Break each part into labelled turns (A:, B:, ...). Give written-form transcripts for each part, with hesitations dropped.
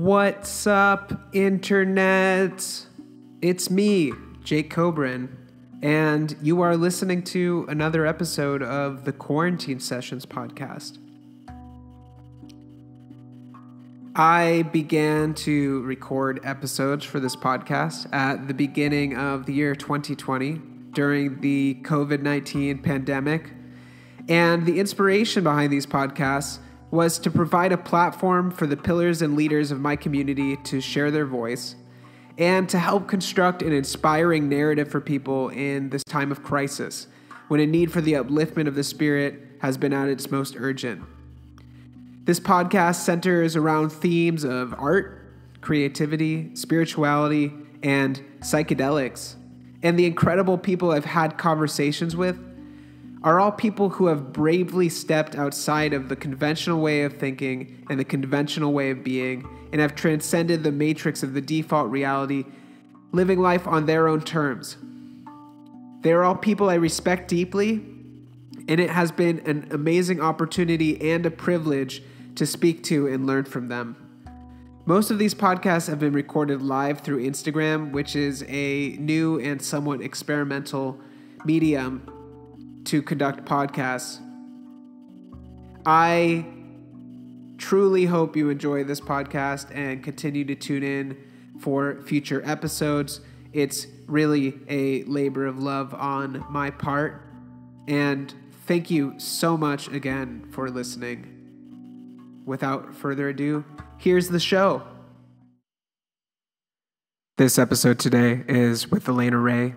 A: What's up, Internet? It's me, Jake Kobrin, and you are listening to another episode of the Quarantine Sessions podcast. I began to record episodes for this podcast at the beginning of the year 2020 during the COVID-19 pandemic, and the inspiration behind these podcasts was to provide a platform for the pillars and leaders of my community to share their voice and to help construct an inspiring narrative for people in this time of crisis, when a need for the upliftment of the spirit has been at its most urgent. This podcast centers around themes of art, creativity, spirituality, and psychedelics. And the incredible people I've had conversations with are all people who have bravely stepped outside of the conventional way of thinking and the conventional way of being and have transcended the matrix of the default reality, living life on their own terms. They are all people I respect deeply, and it has been an amazing opportunity and a privilege to speak to and learn from them. Most of these podcasts have been recorded live through Instagram, which is a new and somewhat experimental medium to conduct podcasts. I truly hope you enjoy this podcast and continue to tune in for future episodes. It's really a labor of love on my part. And thank you so much again for listening. Without further ado, here's the show. This episode today is with Elaina Ray.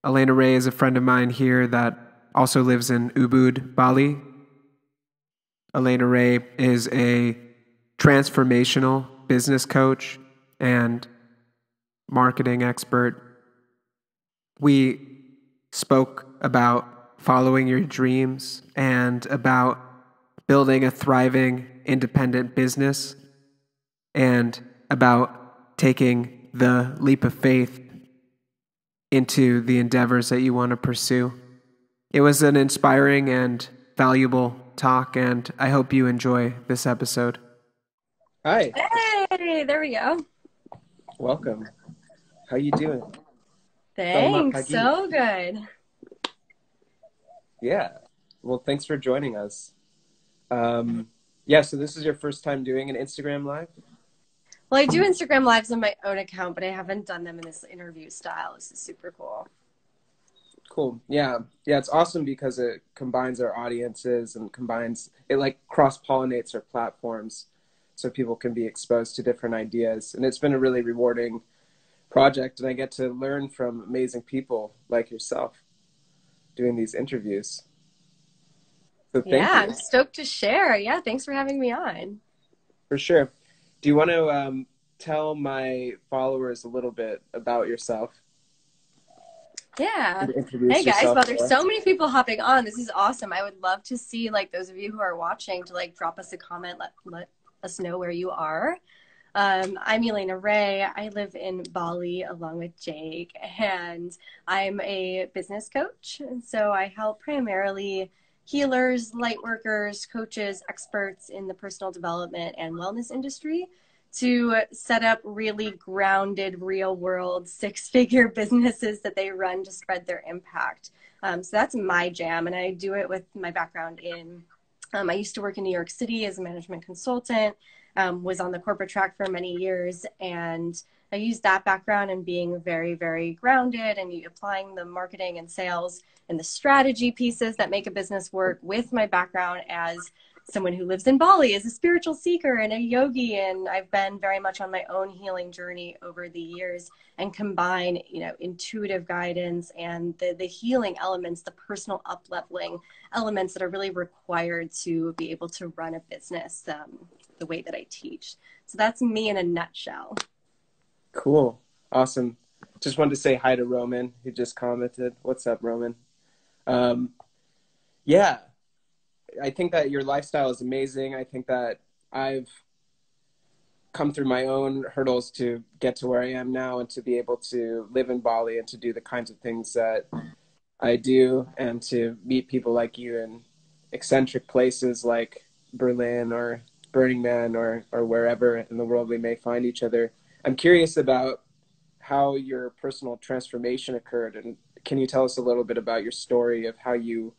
A: Elaina Ray is a friend of mine here that also lives in Ubud, Bali. Elaina Ray is a transformational business coach and marketing expert. We spoke about following your dreams and about building a thriving independent business and about taking the leap of faith into the endeavors that you want to pursue. It was an inspiring and valuable talk, and I hope you enjoy this episode.
B: Hi.
C: Hey, there we go.
B: Welcome. How you doing?
C: Thanks. So good.
B: Yeah. Well, thanks for joining us. So this is your first time doing an Instagram Live?
C: Well, I do Instagram Lives on my own account, but I haven't done them in this interview style. This is super cool.
B: Cool. Yeah, it's awesome because it combines our audiences and it like cross-pollinates our platforms so people can be exposed to different ideas. And it's been a really rewarding project, and I get to learn from amazing people like yourself doing these interviews. So thank you.
C: I'm stoked to share. Yeah, thanks for having me on.
B: For sure. Do you want to tell my followers a little bit about yourself?
C: Yeah. Hey guys, well, there's so many people hopping on. This is awesome. I would love to see those of you who are watching to drop us a comment, let us know where you are. I'm Elaina Ray. I live in Bali along with Jake, and I'm a business coach. And so I help primarily healers, light workers, coaches, experts in the personal development and wellness industry to set up really grounded, real-world, six-figure businesses that they run to spread their impact. So that's my jam, and I do it with my background in, I used to work in New York City as a management consultant, was on the corporate track for many years, and I used that background in being very, very grounded and applying the marketing and sales and the strategy pieces that make a business work with my background as someone who lives in Bali, as a spiritual seeker and a yogi. And I've been very much on my own healing journey over the years and combine, intuitive guidance and the healing elements, the personal up-leveling elements that are really required to be able to run a business the way that I teach. So that's me in a nutshell.
B: Cool. Awesome. Just wanted to say hi to Roman, who just commented. What's up, Roman? I think that your lifestyle is amazing. I think that I've come through my own hurdles to get to where I am now and to be able to live in Bali and to do the kinds of things that I do and to meet people like you in eccentric places like Berlin or Burning Man or wherever in the world we may find each other. I'm curious about how your personal transformation occurred, and can you tell us a little bit about your story of how you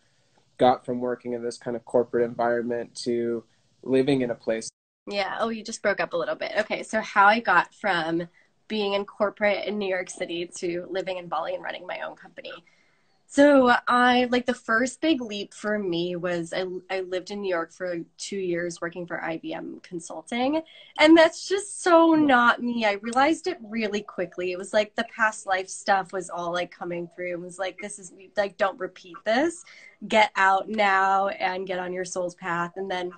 B: got from working in this kind of corporate environment to living in a place?
C: Yeah. Oh, you just broke up a little bit. Okay. So how I got from being in corporate in New York City to living in Bali and running my own company. So the first big leap for me was I lived in New York for 2 years working for IBM Consulting. And that's just so not me. I realized it really quickly. It was like the past life stuff was all like coming through. It was like, this is like, don't repeat this. Get out now and get on your soul's path. And then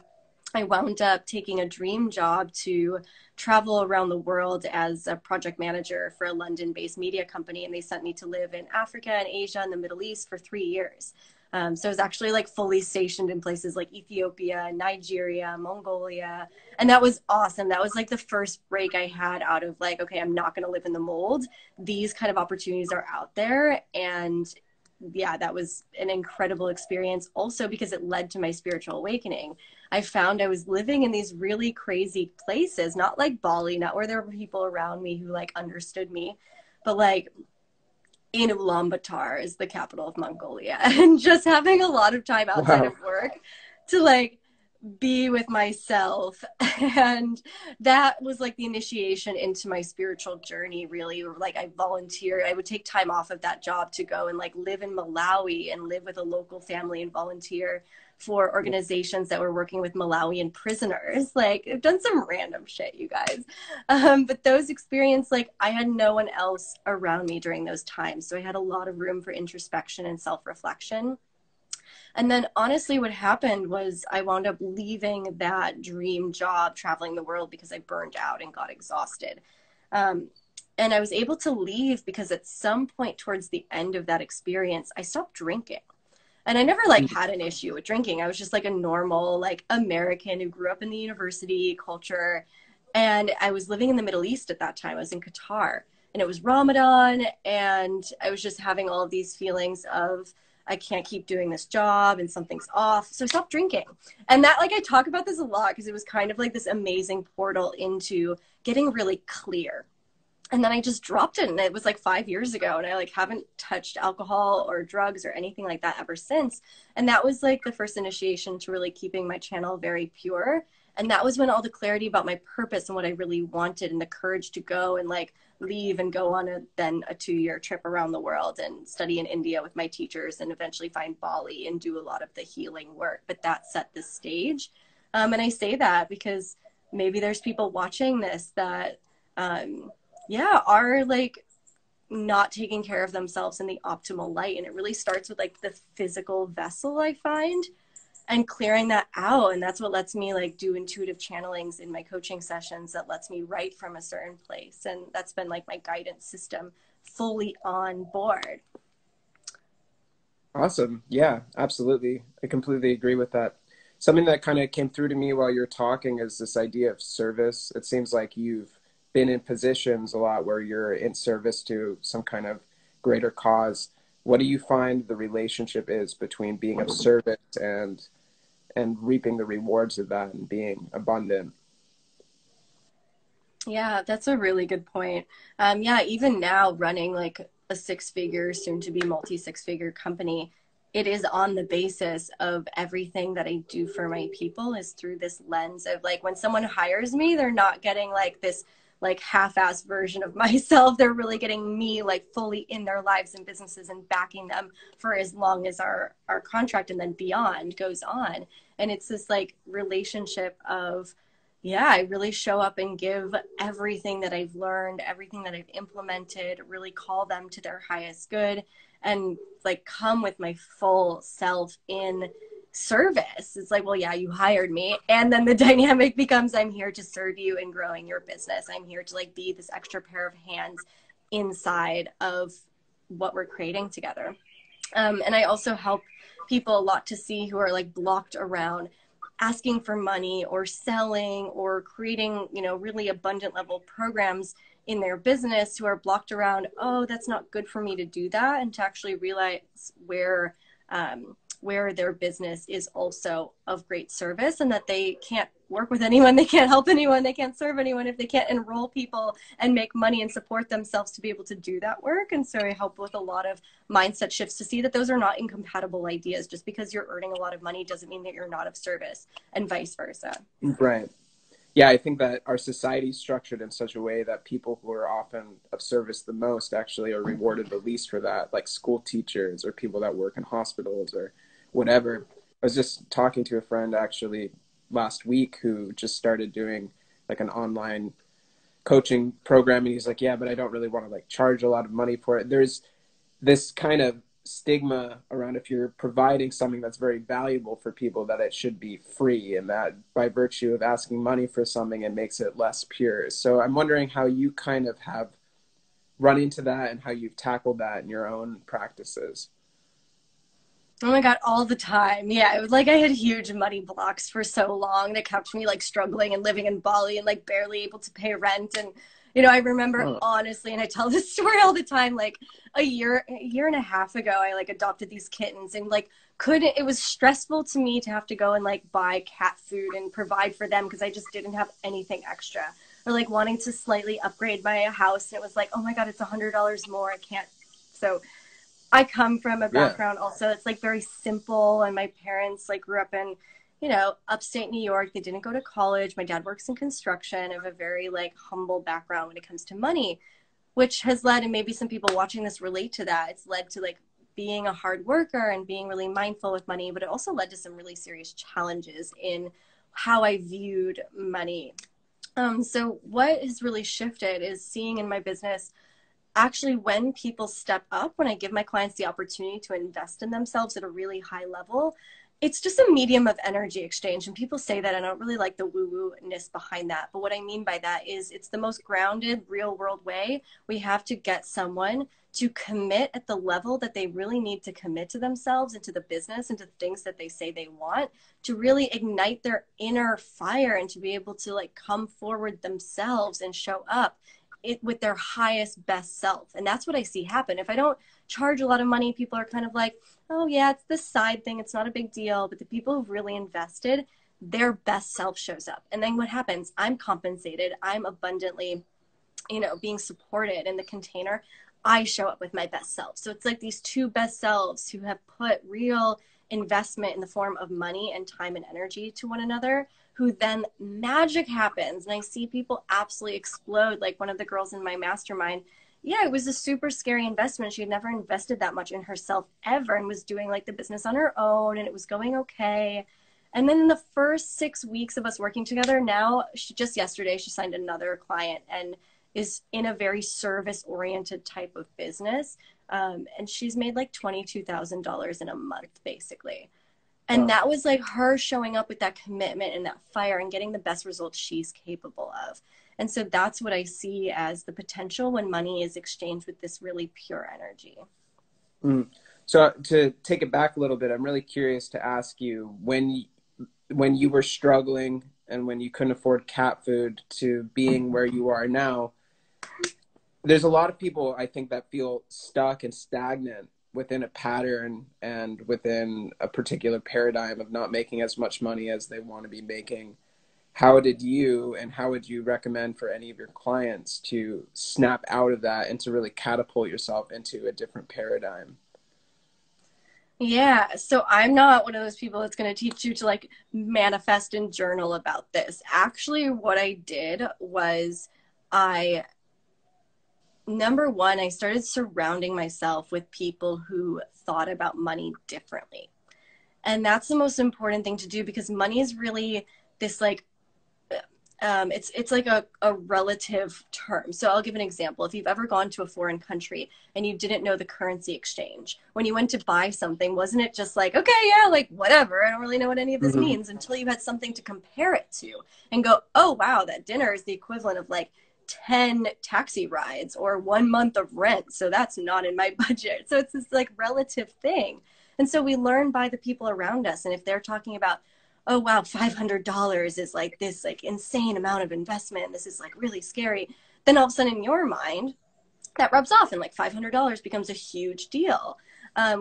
C: I wound up taking a dream job to travel around the world as a project manager for a London-based media company. And they sent me to live in Africa and Asia and the Middle East for 3 years. So I was actually like fully stationed in places like Ethiopia, Nigeria, Mongolia. And that was awesome. That was like the first break I had out of like, okay, I'm not going to live in the mold. These kind of opportunities are out there. And yeah, that was an incredible experience also because it led to my spiritual awakening. I found I was living in these really crazy places, not like Bali, not where there were people around me who like understood me, but like in Ulaanbaatar is the capital of Mongolia, and just having a lot of time outside of work to like be with myself. And that was like the initiation into my spiritual journey, really. Like I volunteered, I would take time off of that job to go and like live in Malawi and live with a local family and volunteer for organizations that were working with Malawian prisoners. Like I've done some random shit, you guys. But those experiences, like I had no one else around me during those times. So I had a lot of room for introspection and self-reflection. And then honestly, what happened was I wound up leaving that dream job, traveling the world, because I burned out and got exhausted. And I was able to leave because at some point towards the end of that experience, I stopped drinking. And I never like had an issue with drinking. I was just like a normal, like American who grew up in the university culture. And I was living in the Middle East at that time. I was in Qatar and it was Ramadan. And I was just having all of these feelings of, I can't keep doing this job and something's off. So I stopped drinking. And that, like, I talk about this a lot because it was kind of like this amazing portal into getting really clear. And then I just dropped it. And it was like 5 years ago. And I like haven't touched alcohol or drugs or anything like that ever since. And that was like the first initiation to really keeping my channel very pure. And that was when all the clarity about my purpose and what I really wanted and the courage to go and like leave and go on a 2-year trip around the world and study in India with my teachers and eventually find Bali and do a lot of the healing work. But that set the stage. And I say that because maybe there's people watching this that, are like not taking care of themselves in the optimal light. And it really starts with like the physical vessel, I find, and clearing that out. And that's what lets me like do intuitive channelings in my coaching sessions, that lets me write from a certain place. And that's been like my guidance system fully on board.
B: Awesome. Yeah, absolutely. I completely agree with that. Something that kind of came through to me while you're talking is this idea of service. It seems like you've been in positions a lot where you're in service to some kind of greater cause. What do you find the relationship is between being of service and reaping the rewards of that and being abundant?
C: Yeah, that's a really good point. Even now running like a 6-figure, soon to be multi-6-figure company, it is on the basis of everything that I do for my people is through this lens of like, when someone hires me, they're not getting like this like half-assed version of myself. They're really getting me like fully in their lives and businesses and backing them for as long as our contract and then beyond goes on. And it's this like relationship of, I really show up and give everything that I've learned, everything that I've implemented, really call them to their highest good and like come with my full self in service. It's like, well, yeah, you hired me. And then the dynamic becomes, I'm here to serve you in growing your business. I'm here to like be this extra pair of hands inside of what we're creating together. And I also help people a lot to see who are like blocked around asking for money or selling or creating, really abundant level programs in their business, who are blocked around, oh, that's not good for me to do that. And to actually realize where where their business is also of great service, and that they can't work with anyone, they can't help anyone, they can't serve anyone if they can't enroll people and make money and support themselves to be able to do that work. And so I help with a lot of mindset shifts to see that those are not incompatible ideas. Just because you're earning a lot of money doesn't mean that you're not of service, and vice versa.
B: Right. Yeah, I think that our society is structured in such a way that people who are often of service the most actually are rewarded the least for that, like school teachers or people that work in hospitals or whatever. I was just talking to a friend actually last week who just started doing like an online coaching program, and he's like, yeah, but I don't really want to like charge a lot of money for it. There's this kind of stigma around if you're providing something that's very valuable for people that it should be free, and that by virtue of asking money for something it makes it less pure. So I'm wondering how you kind of have run into that and how you've tackled that in your own practices.
C: Oh my God, all the time. Yeah, it was like I had huge money blocks for so long that kept me like struggling and living in Bali and like barely able to pay rent. And, you know, I remember honestly, and I tell this story all the time, like a year and a half ago, I like adopted these kittens, and like it was stressful to me to have to go and like buy cat food and provide for them because I just didn't have anything extra. Or like wanting to slightly upgrade my house, and it was like, oh my God, it's $100 more. I can't. So I come from a background also, it's like very simple, and my parents like grew up in, you know, upstate New York. They didn't go to college. My dad works in construction. I have a very like humble background when it comes to money, which has led, and maybe some people watching this relate to that, it's led to like being a hard worker and being really mindful with money, but it also led to some really serious challenges in how I viewed money. So what has really shifted is seeing in my business, actually, when people step up, when I give my clients the opportunity to invest in themselves at a really high level, it's just a medium of energy exchange. And people say that, and I don't really like the woo-woo-ness behind that. But what I mean by that is it's the most grounded, real world way we have to get someone to commit at the level that they really need to commit to themselves and to the business and to the things that they say they want, to really ignite their inner fire and to be able to like come forward themselves and show up with their highest best self. And that's what I see happen. If I don't charge a lot of money, people are kind of like, oh yeah, it's this side thing, it's not a big deal. But the people who've really invested, their best self shows up. And then what happens? I'm compensated, I'm abundantly, you know, being supported in the container. I show up with my best self. So it's like these two best selves who have put real investment in the form of money and time and energy to one another, who then magic happens. And I see people absolutely explode. Like one of the girls in my mastermind, yeah, it was a super scary investment. She had never invested that much in herself ever, and was doing like the business on her own, and it was going okay. And then in the first 6 weeks of us working together, now just yesterday, she signed another client and is in a very service oriented type of business. And she's made like $22,000 in a month, basically. And that was like her showing up with that commitment and that fire and getting the best results she's capable of. And so that's what I see as the potential when money is exchanged with this really pure energy.
B: So to take it back a little bit, I'm really curious to ask you, when you were struggling and when you couldn't afford cat food to being where you are now, there's a lot of people, I think, that feel stuck and stagnant within a pattern and within a particular paradigm of not making as much money as they want to be making. How would you recommend for any of your clients to snap out of that and to really catapult yourself into a different paradigm?
C: Yeah, so I'm not one of those people that's going to teach you to like manifest and journal about this. Actually, what I did was number one, I started surrounding myself with people who thought about money differently. And that's the most important thing to do, because money is really this like, it's like a relative term. So I'll give an example. If you've ever gone to a foreign country and you didn't know the currency exchange, when you went to buy something, wasn't it just like, okay, yeah, like whatever, I don't really know what any of this means, until you had something to compare it to and go, oh, wow, that dinner is the equivalent of like 10 taxi rides or 1 month of rent. So that's not in my budget. So it's this like relative thing. And so we learn by the people around us. And if they're talking about, oh, wow, $500 is like this like insane amount of investment, this is like really scary, then all of a sudden in your mind, that rubs off and like $500 becomes a huge deal.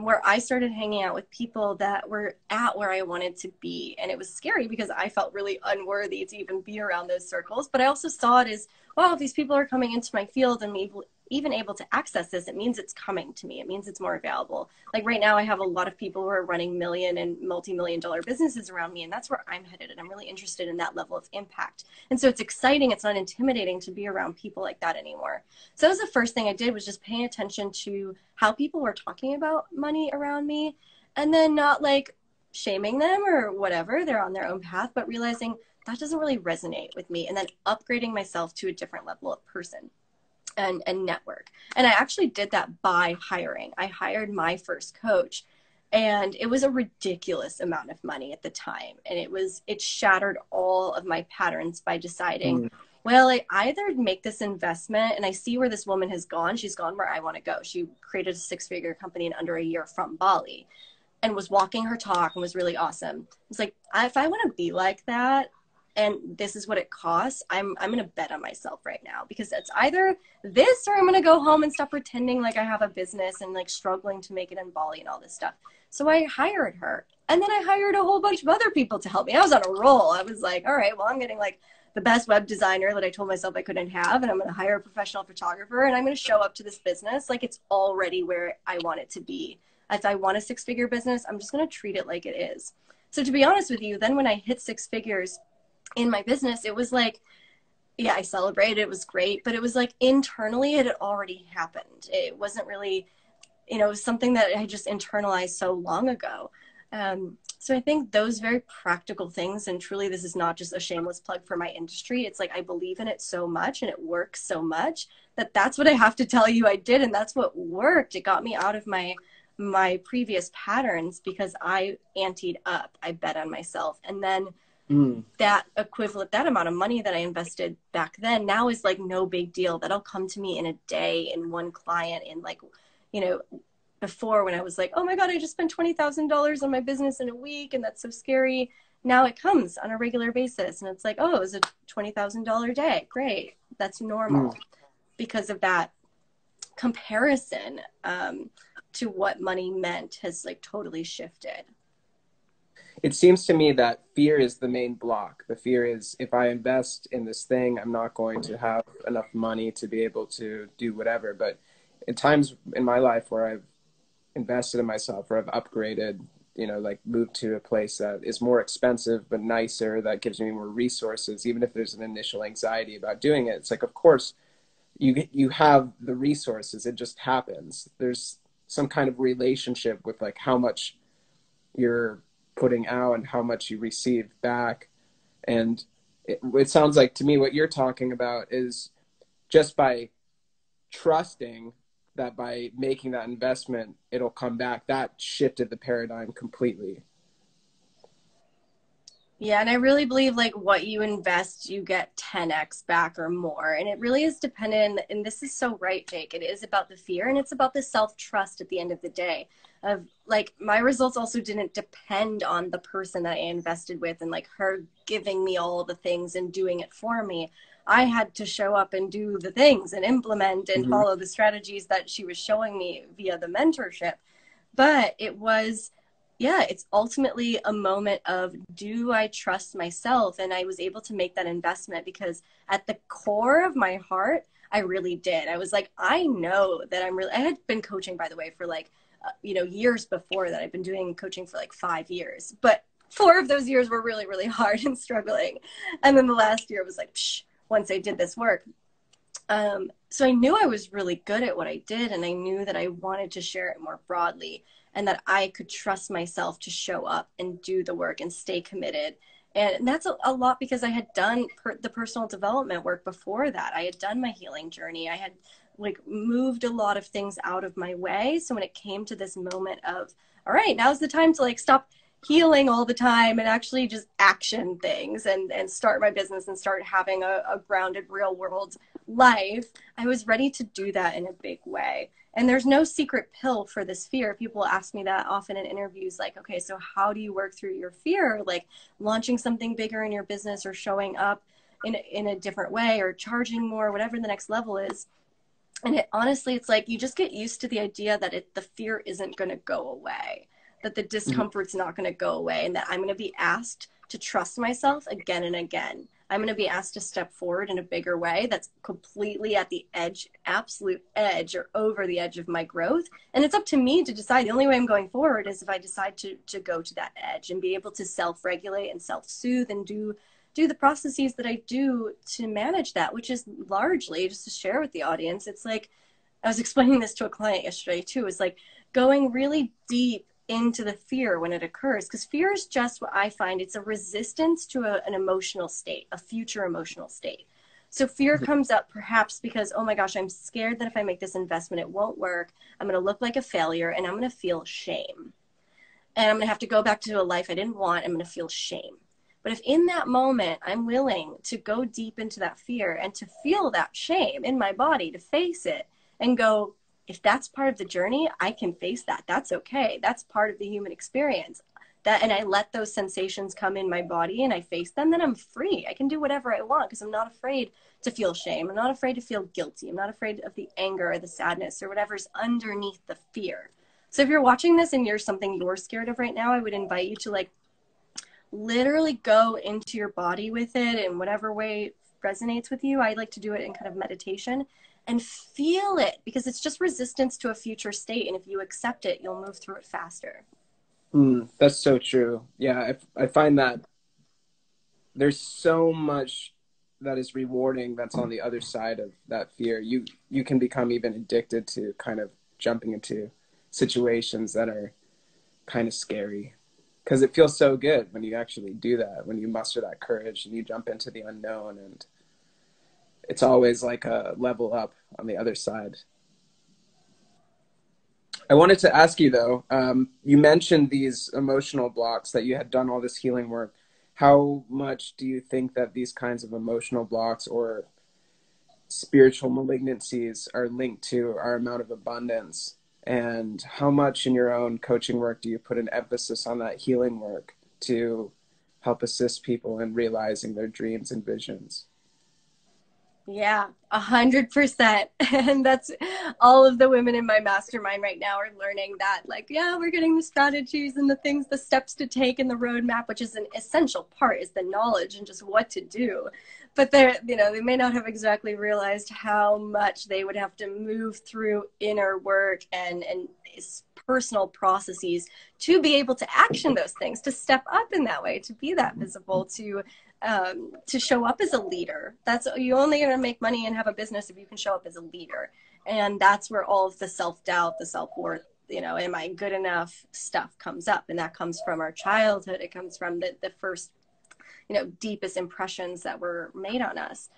C: where I started hanging out with people that were at where I wanted to be. And it was scary because I felt really unworthy to even be around those circles. But I also saw it as, wow, if these people are coming into my field and even able to access this, it means it's coming to me. It means it's more available. Like right now, I have a lot of people who are running million and multi-million dollar businesses around me, and that's where I'm headed. And I'm really interested in that level of impact. And so it's exciting. It's not intimidating to be around people like that anymore. So that was the first thing I did, was just paying attention to how people were talking about money around me, and then not like shaming them or whatever. They're on their own path, but realizing that doesn't really resonate with me, and then upgrading myself to a different level of person. And network. And I actually did that by hiring. I hired my first coach, and it was a ridiculous amount of money at the time. And it shattered all of my patterns by deciding, well, I either make this investment and I see where this woman has gone. She's gone where I want to go. She created a 6-figure company in under a year from Bali and was walking her talk and was really awesome. It's like, if I want to be like that, and this is what it costs, I'm going to bet on myself right now, because it's either this or I'm going to go home and stop pretending like I have a business and like struggling to make it in Bali and all this stuff. So I hired her, and then I hired a whole bunch of other people to help me. I was on a roll. I was like, all right, well, I'm getting like the best web designer that I told myself I couldn't have, and I'm going to hire a professional photographer, and I'm going to show up to this business like it's already where I want it to be. If I want a 6-figure business, I'm just going to treat it like it is. So to be honest with you, then when I hit 6 figures in my business, it was like, yeah, I celebrated. It was great. But it was like internally, it had already happened. It wasn't really, it was something that I just internalized so long ago. So I think those very practical things, and truly this is not just a shameless plug for my industry. It's like I believe in it so much and it works so much that that's what I have to tell you I did. And that's what worked. It got me out of my previous patterns because I anteed up. I bet on myself. And then that amount of money that I invested back then now is like no big deal. That'll come to me in a day, in one client, in like, before when I was like, oh my God, I just spent $20,000 on my business in a week, and that's so scary. Now it comes on a regular basis, and it's like, oh, it was a $20,000 day. Great. That's normal because of that comparison to what money meant has like totally shifted.
B: It seems to me that fear is the main block. The fear is, if I invest in this thing, I'm not going to have enough money to be able to do whatever. But in times in my life where I've invested in myself, or I've upgraded, like moved to a place that is more expensive but nicer, that gives me more resources, even if there's an initial anxiety about doing it, it's like, of course, you have the resources. It just happens. There's some kind of relationship with like how much you're putting out and how much you receive back. And it sounds like to me what you're talking about is just by trusting that by making that investment, it'll come back. That shifted the paradigm completely.
C: Yeah, and I really believe like what you invest, you get 10x back or more. And it really is dependent, and this is so right, Jake. It is about the fear, and it's about the self-trust at the end of the day. Of like, my results also didn't depend on the person that I invested with and like her giving me all the things and doing it for me. I had to show up and do the things and implement and follow the strategies that she was showing me via the mentorship. But it was, yeah, it's ultimately a moment of, do I trust myself? And I was able to make that investment because at the core of my heart, I really did. I was like, I know that I had been coaching, by the way, for like, years before that. I've been doing coaching for like 5 years, but 4 of those years were really, really hard and struggling. And then the last year was like, once I did this work. So I knew I was really good at what I did, and I knew that I wanted to share it more broadly, and that I could trust myself to show up and do the work and stay committed. And that's a lot because I had done the personal development work before that. I had done my healing journey. I had like moved a lot of things out of my way. So when it came to this moment of, all right, now's the time to like stop healing all the time and actually just action things and start my business and start having a grounded real world life, I was ready to do that in a big way. And there's no secret pill for this fear. People ask me that often in interviews, like, okay, so how do you work through your fear? Like launching something bigger in your business or showing up in a different way or charging more, whatever the next level is. And it honestly, it's like you just get used to the idea that the fear isn't going to go away, that the discomfort's not going to go away, and that I'm going to be asked to trust myself again and again. I'm going to be asked to step forward in a bigger way that's completely at the edge, absolute edge, or over the edge of my growth. And it's up to me to decide. The only way I'm going forward is if I decide to go to that edge and be able to self-regulate and self-soothe and do the processes that I do to manage that, which is largely, just to share with the audience, it's like, I was explaining this to a client yesterday too, is like going really deep into the fear when it occurs, because fear is just what I find, it's a resistance to an emotional state, a future emotional state. So fear comes up perhaps because, oh my gosh, I'm scared that if I make this investment, it won't work. I'm going to look like a failure and I'm going to feel shame. And I'm going to have to go back to a life I didn't want. I'm going to feel shame. But if in that moment, I'm willing to go deep into that fear and to feel that shame in my body, to face it and go, if that's part of the journey, I can face that. That's okay. That's part of the human experience. And I let those sensations come in my body and I face them, then I'm free. I can do whatever I want because I'm not afraid to feel shame. I'm not afraid to feel guilty. I'm not afraid of the anger or the sadness or whatever's underneath the fear. So if you're watching this and you're something you're scared of right now, I would invite you to like literally go into your body with it in whatever way resonates with you. I like to do it in kind of meditation and feel it, because it's just resistance to a future state. And if you accept it, you'll move through it faster.
B: That's so true. Yeah, I find that there's so much that is rewarding that's on the other side of that fear. You can become even addicted to kind of jumping into situations that are kind of scary, because it feels so good when you actually do that, when you muster that courage and you jump into the unknown, and it's always like a level up on the other side. I wanted to ask you though, you mentioned these emotional blocks, that you had done all this healing work. How much do you think that these kinds of emotional blocks or spiritual malignancies are linked to our amount of abundance? And how much in your own coaching work do you put an emphasis on that healing work to help assist people in realizing their dreams and visions?
C: Yeah, 100%. And that's all of the women in my mastermind right now are learning that, like, yeah, we're getting the strategies and the things, the steps to take in the roadmap, which is an essential part, is the knowledge and just what to do. But they may not have exactly realized how much they would have to move through inner work and personal processes to be able to action those things, to step up in that way, to be that visible, to show up as a leader. You only going to make money and have a business if you can show up as a leader. And that's where all of the self-doubt, the self-worth, am I good enough stuff comes up. And that comes from our childhood. It comes from the first, deepest impressions that were made on us.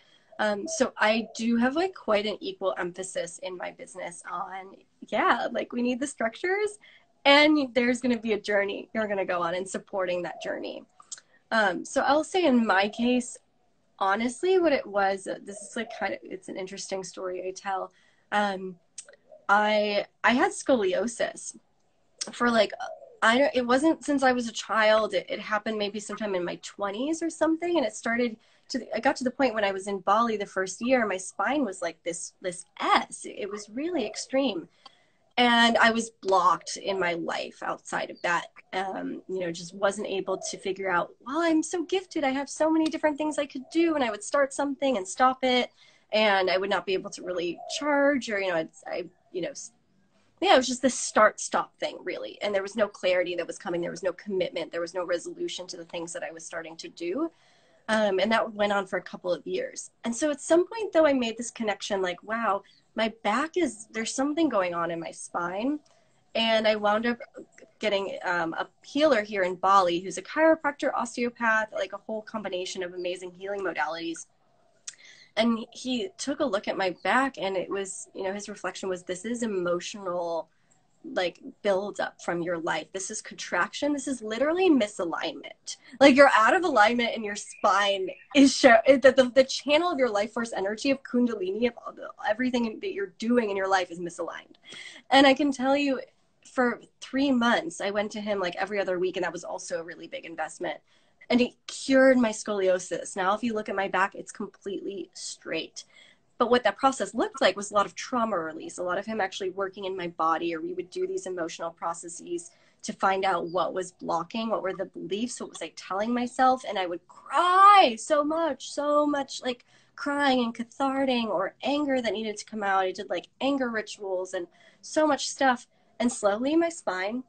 C: So I do have like quite an equal emphasis in my business on, we need the structures and there's going to be a journey you're going to go on and supporting that journey. So I'll say in my case, honestly, what it was, this is like it's an interesting story I tell. I had scoliosis for it wasn't since I was a child. It happened maybe sometime in my 20s or something. And I got to the point when I was in Bali the first year, my spine was like this S. It was really extreme. And I was blocked in my life outside of that, just wasn't able to figure out, well, I'm so gifted. I have so many different things I could do. And I would start something and stop it. And I would not be able to really charge, or, it was just this start-stop thing, really. And there was no clarity that was coming. There was no commitment. There was no resolution to the things that I was starting to do. And that went on for a couple of years. And so at some point, though, I made this connection like, wow, my back there's something going on in my spine. And I wound up getting a healer here in Bali who's a chiropractor, osteopath, like a whole combination of amazing healing modalities. And he took a look at my back, and it was, his reflection was, this is emotional, build up from your life. This is contraction. This is literally misalignment. Like, you're out of alignment, and your spine is the channel of your life force energy of Kundalini, of everything that you're doing in your life is misaligned. And I can tell you, for 3 months, I went to him like every other week, and that was also a really big investment. And it cured my scoliosis. Now, if you look at my back, it's completely straight. But what that process looked like was a lot of trauma release, a lot of him actually working in my body, or we would do these emotional processes to find out what was blocking, what were the beliefs, what was I telling myself. And I would cry so much, like crying and cathartic, or anger that needed to come out. I did like anger rituals and so much stuff. And slowly my spine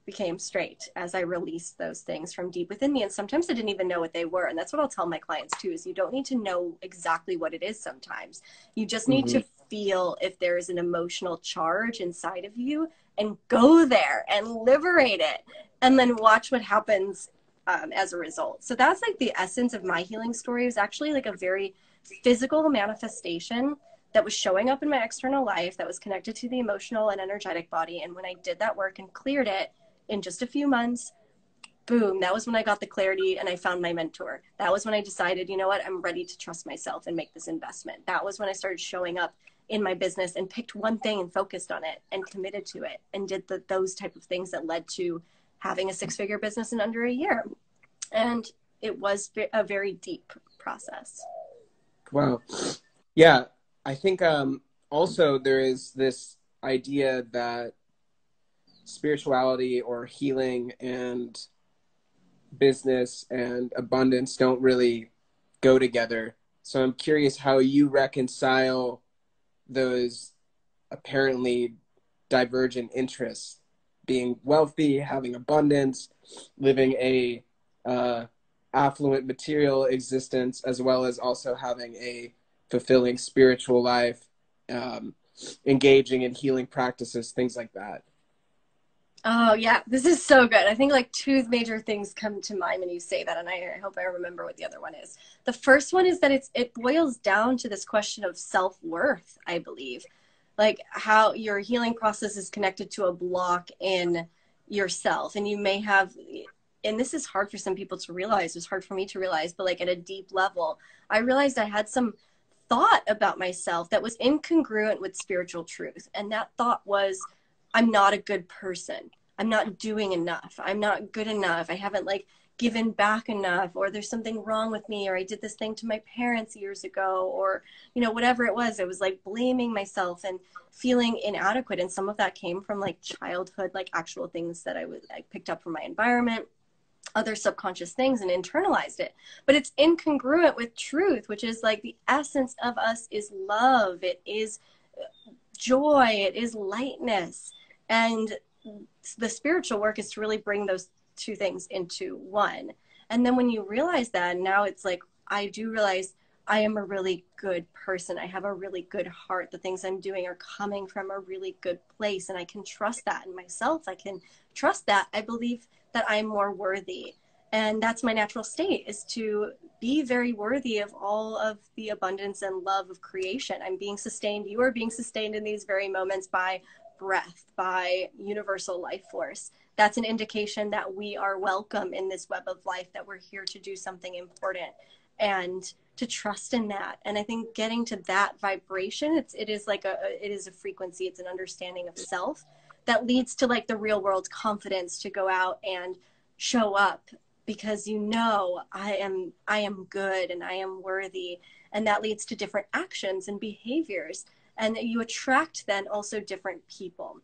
C: became straight as I released those things from deep within me. And sometimes I didn't even know what they were. And that's what I'll tell my clients too, is you don't need to know exactly what it is sometimes. You just need to feel if there is an emotional charge inside of you, and go there and liberate it, and then watch what happens as a result. So that's like the essence of my healing story. It was actually like a very physical manifestation that was showing up in my external life, that was connected to the emotional and energetic body. And when I did that work and cleared it in just a few months, boom, that was when I got the clarity and I found my mentor. That was when I decided, you know what, I'm ready to trust myself and make this investment. That was when I started showing up in my business and picked one thing and focused on it and committed to it, and did those type of things that led to having a 6-figure business in under a year. And it was a very deep process.
B: Wow. Yeah. I think also there is this idea that spirituality or healing and business and abundance don't really go together. So I'm curious how you reconcile those apparently divergent interests, being wealthy, having abundance, living a affluent material existence, as well as also having a fulfilling spiritual life, engaging in healing practices, things like that.
C: Oh yeah, this is so good. I think like 2 major things come to mind when you say that, and I hope I remember what the other one is. The first one is that it boils down to this question of self-worth, I believe. Like how your healing process is connected to a block in yourself. And you may have, and this is hard for some people to realize, it's hard for me to realize, but like at a deep level, I realized I had some thought about myself that was incongruent with spiritual truth. And that thought was, I'm not a good person. I'm not doing enough. I'm not good enough. I haven't like given back enough, or there's something wrong with me, or I did this thing to my parents years ago, or, you know, whatever it was. I was like blaming myself and feeling inadequate. And some of that came from like childhood, like actual things that I picked up from my environment, other subconscious things, and internalized it. But it's incongruent with truth, which is like the essence of us is love. It is joy. It is lightness. And the spiritual work is to really bring those 2 things into one. And then when you realize that, now it's like, I do realize I am a really good person. I have a really good heart. The things I'm doing are coming from a really good place. And I can trust that in myself. I can trust that. I believe that I'm more worthy. And that's my natural state, is to be very worthy of all of the abundance and love of creation. I'm being sustained. You are being sustained in these very moments by breath, by universal life force. That's an indication that we are welcome in this web of life, that we're here to do something important, and to trust in that. And I think getting to that vibration, it is a frequency. It's an understanding of self that leads to like the real world confidence to go out and show up, because you know I am good and I am worthy, and that leads to different actions and behaviors, and you attract then also different people.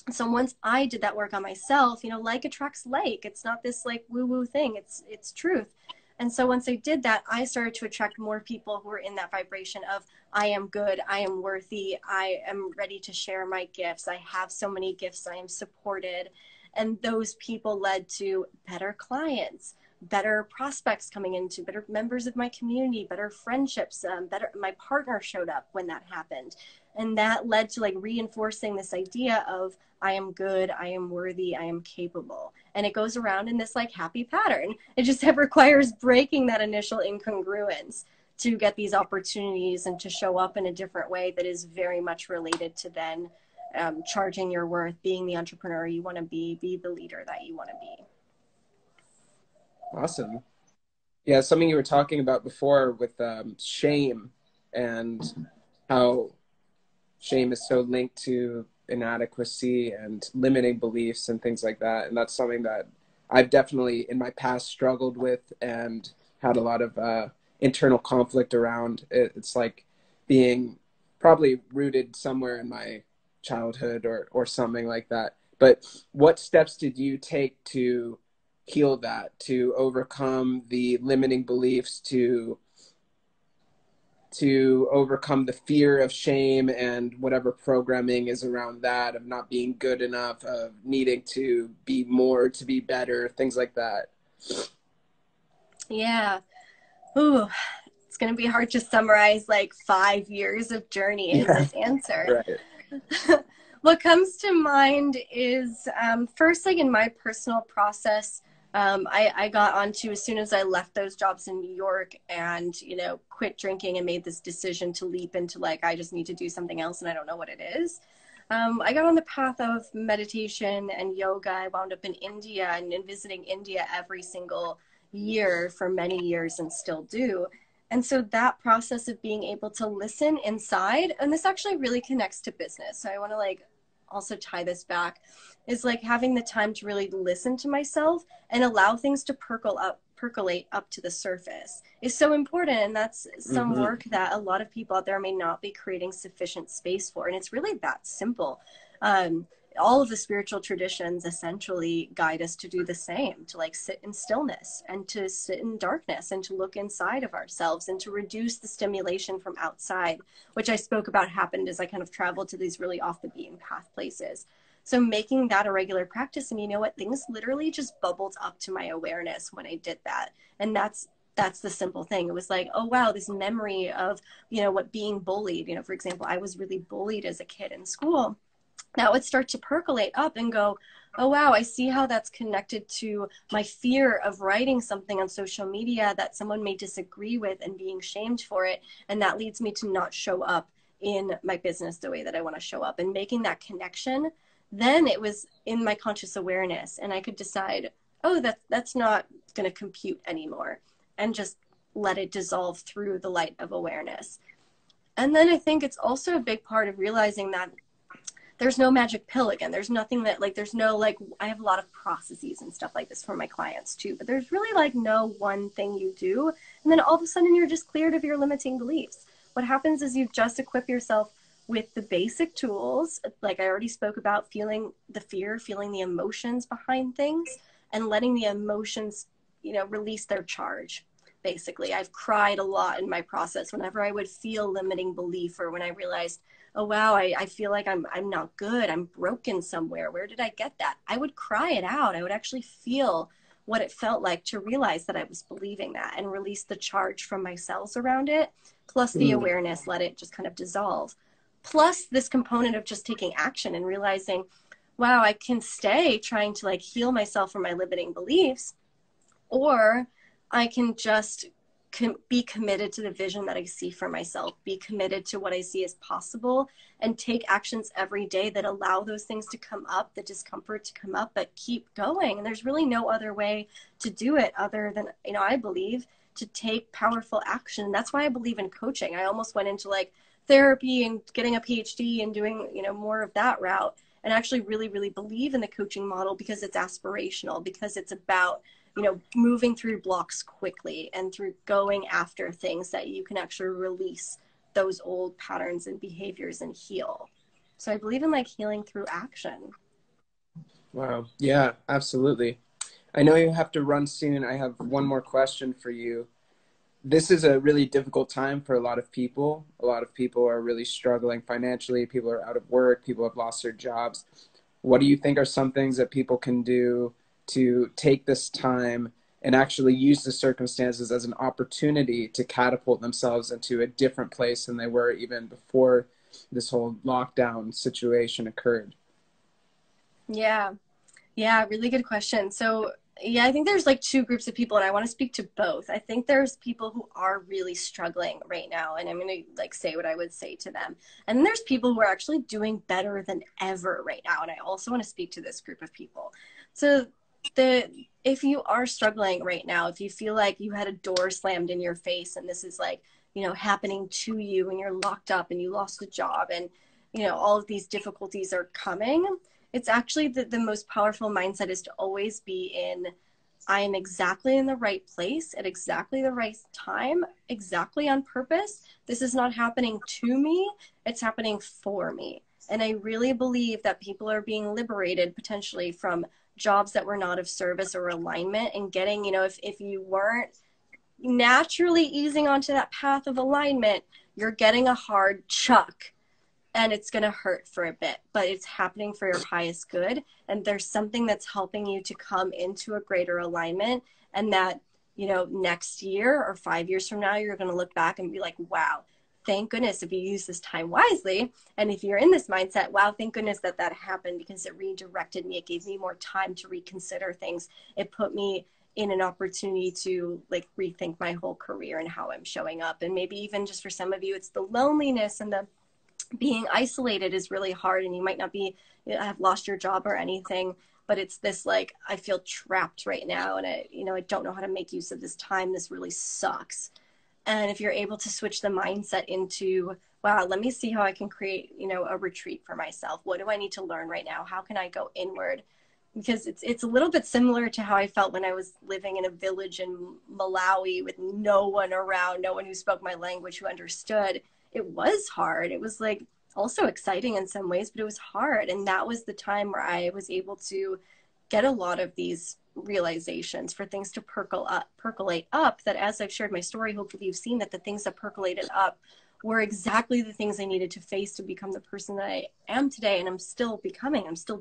C: So once I did that work on myself, you know, like attracts like. It's not this like woo-woo thing. It's truth. And so once I did that, I started to attract more people who were in that vibration of I am good, I am worthy, I am ready to share my gifts. I have so many gifts, I am supported. And those people led to better clients, better prospects coming into, better members of my community, better friendships, my partner showed up when that happened. And that led to like reinforcing this idea of I am good, I am worthy, I am capable. And it goes around in this like happy pattern. It just requires breaking that initial incongruence to get these opportunities and to show up in a different way that is very much related to then charging your worth, being the entrepreneur you want to be the leader that you want to be.
B: Awesome. Yeah, something you were talking about before with shame, and how shame is so linked to inadequacy and limiting beliefs and things like that. And that's something that I've definitely in my past struggled with and had a lot of internal conflict around. It's like being probably rooted somewhere in my childhood or something like that. But what steps did you take to heal that, to overcome the limiting beliefs, to overcome the fear of shame and whatever programming is around that, of not being good enough, of needing to be more, to be better, things like that?
C: Yeah. Ooh, it's going to be hard to summarize like 5 years of journey in this answer.
B: Right.
C: What comes to mind is first, like in my personal process, I got onto, as soon as I left those jobs in New York and, you know, quit drinking and made this decision to leap into like, I just need to do something else and I don't know what it is. I got on the path of meditation and yoga. I wound up in India and visiting India every single year for many years and still do. And so that process of being able to listen inside, and this actually really connects to business. So I want to like also tie this back, is like having the time to really listen to myself and allow things to percolate up to the surface is so important. And that's some work that a lot of people out there may not be creating sufficient space for. And it's really that simple. All of the spiritual traditions essentially guide us to do the same, to like sit in stillness and to sit in darkness and to look inside of ourselves and to reduce the stimulation from outside, which I spoke about happened as I kind of traveled to these really off the beaten path places. So making that a regular practice, and you know what, things literally just bubbled up to my awareness when I did that. And that's the simple thing. It was like, oh wow, this memory of, you know, what being bullied, you know, for example, I was really bullied as a kid in school. That would start to percolate up and go, oh, wow, I see how that's connected to my fear of writing something on social media that someone may disagree with and being shamed for it. And that leads me to not show up in my business the way that I want to show up. And making that connection, then it was in my conscious awareness. And I could decide, oh, that's not going to compute anymore, and just let it dissolve through the light of awareness. And then I think it's also a big part of realizing that there's no magic pill. Again, there's nothing that like, there's no, like, I have a lot of processes and stuff like this for my clients too, but there's really like no one thing you do. And then all of a sudden you're just cleared of your limiting beliefs. What happens is you just equip yourself with the basic tools. Like I already spoke about, feeling the fear, feeling the emotions behind things and letting the emotions, you know, release their charge. Basically, I've cried a lot in my process whenever I would feel limiting belief, or when I realized, oh wow, I feel like I'm not good, I'm broken somewhere, where did I get that? I would cry it out. I would actually feel what it felt like to realize that I was believing that, and release the charge from my cells around it, plus the awareness, let it just kind of dissolve. Plus this component of just taking action and realizing, wow, I can stay trying to like heal myself from my limiting beliefs, or I can just be committed to the vision that I see for myself, be committed to what I see as possible, and take actions every day that allow those things to come up, the discomfort to come up, but keep going. And there's really no other way to do it other than, you know, I believe, to take powerful action. That's why I believe in coaching. I almost went into like therapy and getting a PhD and doing, you know, more of that route, and actually really, really believe in the coaching model because it's aspirational, because it's about, you know, moving through blocks quickly and through going after things that you can actually release those old patterns and behaviors and heal. So I believe in like healing through action.
B: Wow. Yeah, absolutely. I know you have to run soon. I have one more question for you. This is a really difficult time for a lot of people. A lot of people are really struggling financially. People are out of work. People have lost their jobs. What do you think are some things that people can do to take this time and actually use the circumstances as an opportunity to catapult themselves into a different place than they were even before this whole lockdown situation occurred?
C: Yeah, really good question. So yeah, I think there's like two groups of people, and I want to speak to both. I think there's people who are really struggling right now, and I'm going to like say what I would say to them. And then there's people who are actually doing better than ever right now. And I also want to speak to this group of people. So if you are struggling right now, if you feel like you had a door slammed in your face and this is like, you know, happening to you, and you're locked up and you lost a job, and, you know, all of these difficulties are coming, it's actually the most powerful mindset is to always be in I am exactly in the right place at exactly the right time, exactly on purpose. This is not happening to me, it's happening for me. And I really believe that people are being liberated potentially from jobs that were not of service or alignment, and getting, if you weren't naturally easing onto that path of alignment, you're getting a hard chuck, and it's going to hurt for a bit, but it's happening for your highest good. And there's something that's helping you to come into a greater alignment. And that, next year or 5 years from now, you're going to look back and be like, wow, thank goodness if you use this time wisely. And if you're in this mindset, wow, thank goodness that happened, because it redirected me. It gave me more time to reconsider things. It put me in an opportunity to like rethink my whole career and how I'm showing up. And maybe even just for some of you, it's the loneliness and the being isolated is really hard, and you might not be have lost your job or anything, but it's this like, I feel trapped right now, and I don't know how to make use of this time. This really sucks. And if you're able to switch the mindset into, wow, let me see how I can create, a retreat for myself. What do I need to learn right now? How can I go inward? Because it's a little bit similar to how I felt when I was living in a village in Malawi with no one around, no one who spoke my language, who understood. It was hard. It was like also exciting in some ways, but it was hard. And that was the time where I was able to get a lot of these realizations, for things to percolate up, that as I've shared my story, hopefully you've seen that the things that percolated up were exactly the things I needed to face to become the person that I am today. And I'm still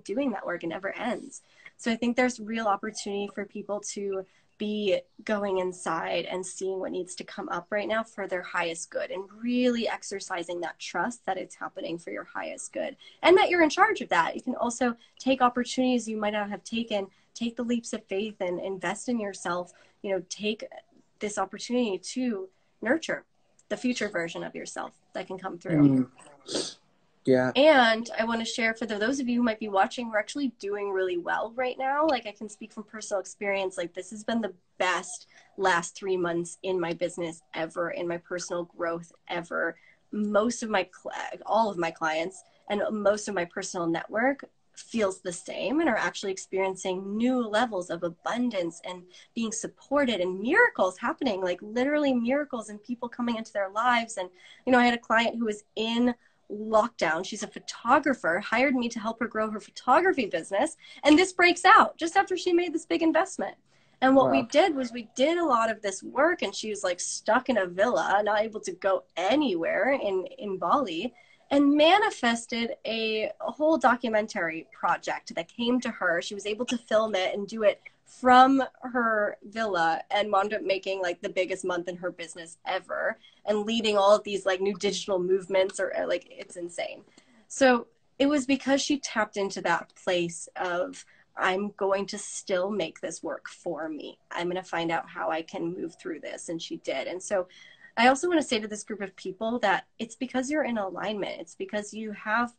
C: doing that work. It never ends. So I think there's real opportunity for people to be going inside and seeing what needs to come up right now for their highest good, and really exercising that trust that it's happening for your highest good, and that you're in charge of that. You can also take opportunities you might not have taken, take the leaps of faith and invest in yourself, take this opportunity to nurture the future version of yourself that can come through.
B: Yeah.
C: And I want to share, for those of you who might be watching, we're actually doing really well right now. Like, I can speak from personal experience. Like, this has been the best last 3 months in my business ever, in my personal growth ever. All of my clients and most of my personal network feels the same, and are actually experiencing new levels of abundance and being supported, and miracles happening, like literally miracles, and people coming into their lives. And, I had a client who was in lockdown. She's a photographer, hired me to help her grow her photography business. And this breaks out just after she made this big investment. And what we did was we did a lot of this work, and she was like stuck in a villa, not able to go anywhere in Bali, and manifested a whole documentary project that came to her. She was able to film it and do it from her villa, and wound up making like the biggest month in her business ever, and leading all of these like new digital movements, or like, it's insane. So it was because she tapped into that place of, I'm going to still make this work for me. I'm going to find out how I can move through this. And she did. And so I also want to say to this group of people that it's because you're in alignment. It's because you have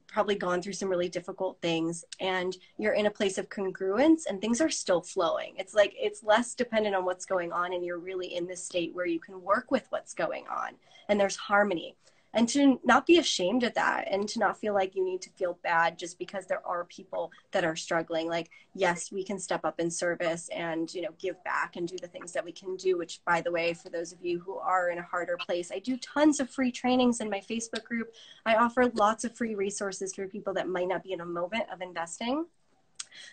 C: probably gone through some really difficult things, and you're in a place of congruence, and things are still flowing. It's like, it's less dependent on what's going on, and you're really in this state where you can work with what's going on, and there's harmony. And to not be ashamed of that, and to not feel like you need to feel bad just because there are people that are struggling. Like, yes, we can step up in service and, give back and do the things that we can do, which, by the way, for those of you who are in a harder place, I do tons of free trainings in my Facebook group. I offer lots of free resources for people that might not be in a moment of investing.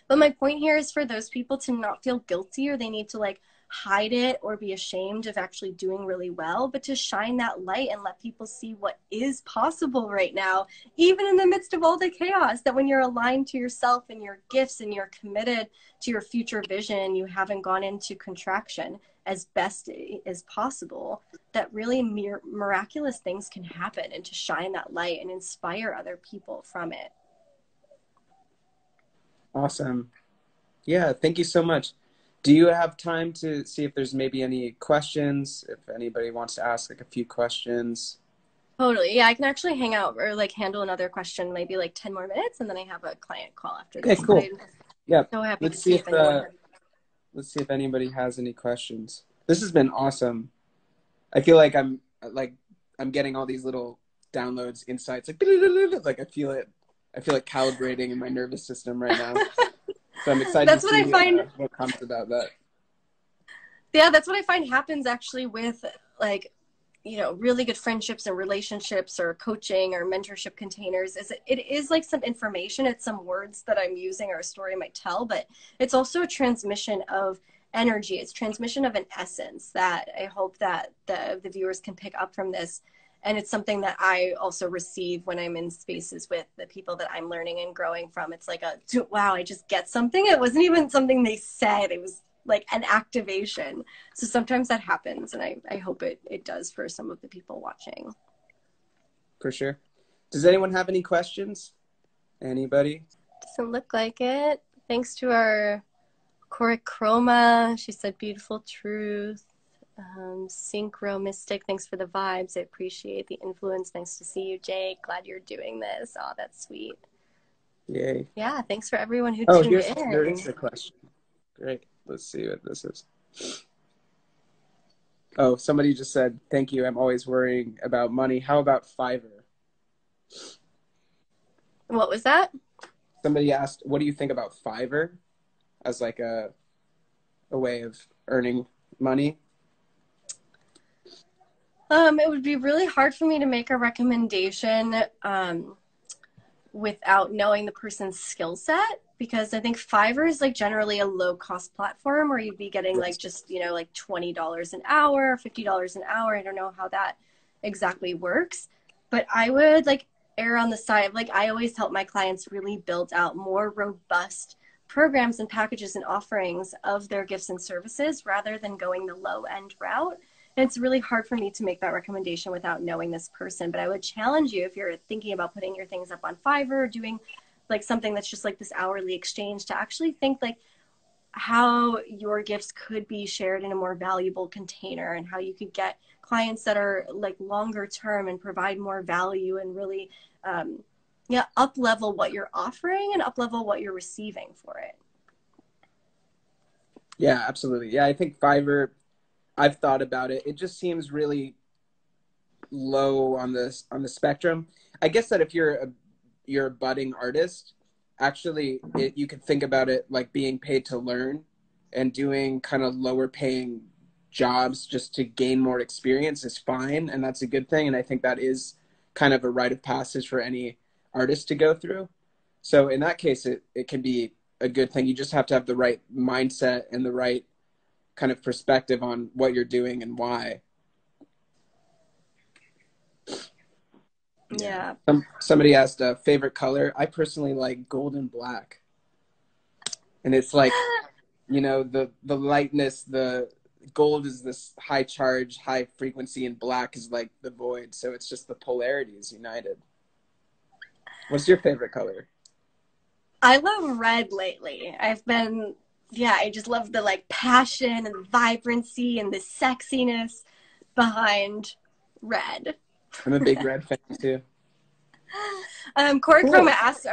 C: But my point here is for those people to not feel guilty, or they need to like hide it or be ashamed of actually doing really well, but to shine that light and let people see what is possible right now, even in the midst of all the chaos. That when you're aligned to yourself and your gifts, and you're committed to your future vision, you haven't gone into contraction as best as possible, that really miraculous things can happen, and to shine that light and inspire other people from it.
B: Awesome. Yeah, thank you so much. Do you have time to see if there's maybe any questions, if anybody wants to ask like a few questions?
C: Totally. Yeah, I can actually hang out or like handle another question, maybe like 10 more minutes, and then I have a client call after this.
B: Okay, cool. Yeah.
C: So happy
B: let's
C: to
B: see
C: if
B: if anybody has any questions. This has been awesome. I feel like I'm getting all these little downloads, insights, like I feel it calibrating in my nervous system right now. So I'm excited to
C: That's what I
B: see
C: find.
B: what comes about that.
C: That's what I find.
B: What comes about that.
C: Yeah, that's what I find happens actually with like, really good friendships and relationships or coaching or mentorship containers is it is like some information, it's some words that I'm using or a story I might tell, but it's also a transmission of energy. It's transmission of an essence that I hope that the viewers can pick up from this. And it's something that I also receive when I'm in spaces with the people that I'm learning and growing from. It's like wow, I just get something. It wasn't even something they said. It was like an activation. So sometimes that happens, and I hope it does for some of the people watching.
B: For sure. Does anyone have any questions? Anybody?
C: Doesn't look like it. Thanks to our Coric Chroma. She said beautiful truth. Synchro Mystic, thanks for the vibes. I appreciate the influence. Nice to see you, Jake. Glad you're doing this. Oh, that's sweet.
B: Yay.
C: Yeah, thanks for everyone who tuned in.
B: There is a question. Great. Let's see what this is. Oh, somebody just said, thank you. I'm always worrying about money. How about Fiverr?
C: What was that?
B: Somebody asked, what do you think about Fiverr as like a way of earning money?
C: It would be really hard for me to make a recommendation without knowing the person's skill set, because I think Fiverr is like generally a low cost platform where you'd be getting like just, like $20 an hour, $50 an hour. I don't know how that exactly works, but I would like err on the side of like, I always help my clients really build out more robust programs and packages and offerings of their gifts and services rather than going the low end route. And it's really hard for me to make that recommendation without knowing this person. But I would challenge you, if you're thinking about putting your things up on Fiverr, or doing like something that's just like this hourly exchange, to actually think like how your gifts could be shared in a more valuable container, and how you could get clients that are like longer term and provide more value and really up level what you're offering and up level what you're receiving for it.
B: Yeah, absolutely. Yeah, I think Fiverr, I've thought about it. It just seems really low on the spectrum. I guess that if you're a budding artist, actually you could think about it like being paid to learn and doing kind of lower paying jobs just to gain more experience is fine, and that's a good thing. And I think that is kind of a rite of passage for any artist to go through. So in that case, it can be a good thing. You just have to have the right mindset and the right kind of perspective on what you're doing and why.
C: Yeah.
B: Somebody asked favorite color. I personally like gold and black. And it's like, the lightness, the gold is this high charge, high frequency, and black is like the void. So it's just the polarities united. What's your favorite color?
C: I love red lately. I just love the like passion and the vibrancy and the sexiness behind red.
B: I'm a big red fan too.
C: Corey
B: Cool.
C: Chroma asked,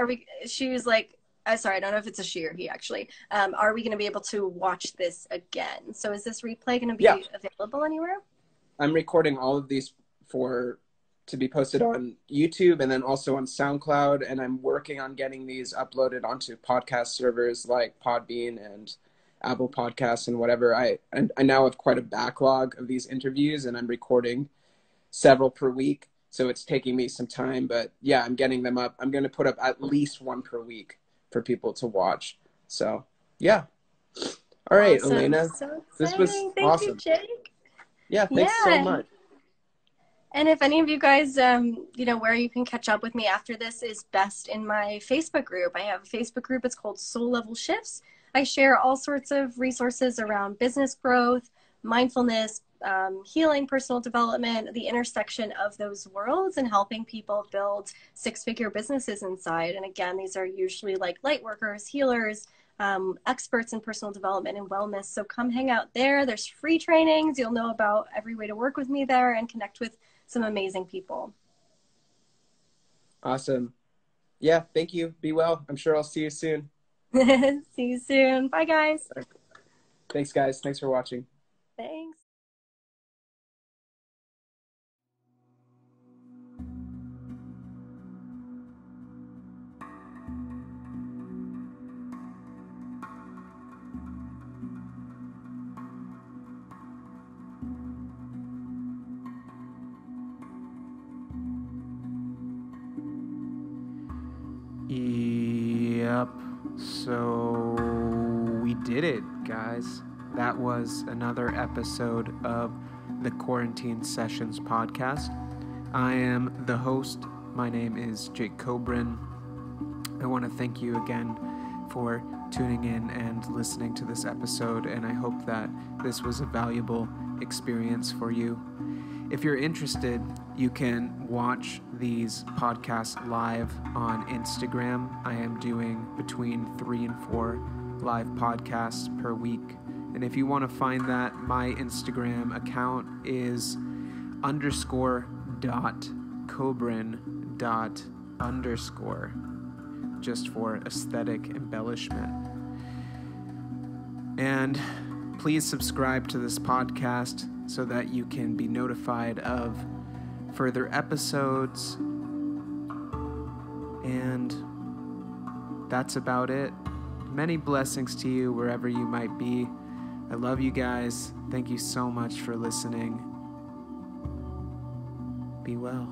C: she was like, sorry, I don't know if it's a she or he actually. Are we going to be able to watch this again? So is this replay going to be available anywhere?
B: I'm recording all of these to be posted on YouTube and then also on SoundCloud. And I'm working on getting these uploaded onto podcast servers like Podbean and Apple Podcasts and whatever. I now have quite a backlog of these interviews, and I'm recording several per week. So it's taking me some time, but yeah, I'm getting them up. I'm going to put up at least one per week for people to watch. So yeah. All right,
C: Awesome.
B: Elaina,
C: So
B: this was
C: Thank
B: awesome.
C: you, Jake.
B: Yeah, thanks so much.
C: And if any of you guys, where you can catch up with me after this is best in my Facebook group. I have a Facebook group. It's called Soul Level Shifts. I share all sorts of resources around business growth, mindfulness, healing, personal development, the intersection of those worlds, and helping people build six-figure businesses inside. And again, these are usually like light workers, healers, experts in personal development and wellness. So come hang out there. There's free trainings. You'll know about every way to work with me there and connect with some amazing people.
B: Awesome. Yeah, thank you. Be well. I'm sure I'll see you soon.
C: See you soon. Bye, guys.
B: Thanks, guys. Thanks for watching.
C: Thanks.
A: Yep. So we did it, guys. That was another episode of the Quarantine Sessions podcast. I am the host. My name is Jake Kobrin. I want to thank you again for tuning in and listening to this episode, and I hope that this was a valuable experience for you. If you're interested, you can watch these podcasts live on Instagram. I am doing between 3 and 4 live podcasts per week. And if you want to find that, my Instagram account is _.Kobrin._, just for aesthetic embellishment. And please subscribe to this podcast so that you can be notified of further episodes. And that's about it. Many blessings to you wherever you might be. I love you guys. Thank you so much for listening. Be well.